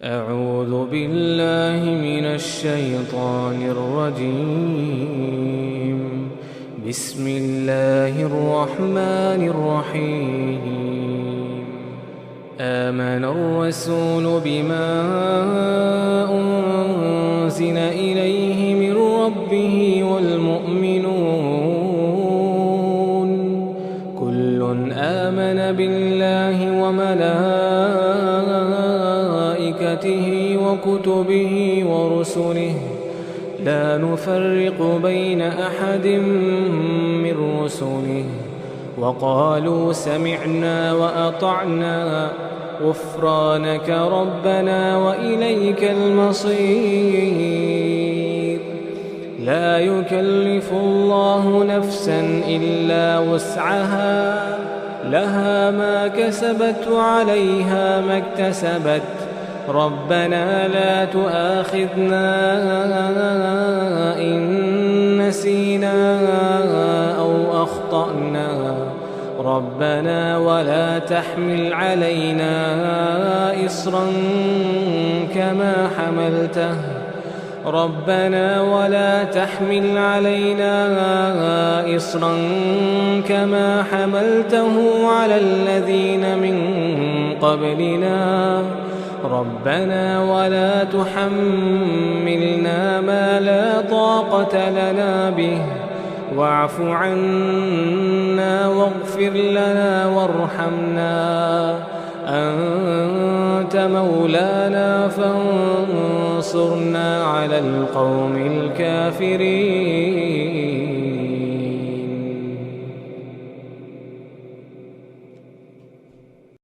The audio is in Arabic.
أعوذ بالله من الشيطان الرجيم. بسم الله الرحمن الرحيم. آمن الرسول بما أنزل إليه من ربه والمؤمنون كل آمن بالله وملائكته وكتبه ورسله لا نفرق بين أحد من رسله وقالوا سمعنا وأطعنا غفرانك ربنا وإليك المصير. لا يكلف الله نفسا إلا وسعها لها ما كسبت وعليها ما اكتسبت ربنا لا تؤاخذنا إن نسينا أو أخطأنا ربنا ولا تحمل علينا إصرا كما حملته على الذين من قبلنا ربنا ولا تحملنا ما لا طاقة لنا به واعف عنا واغفر لنا وارحمنا أنت مولانا فانصرنا على القوم الكافرين.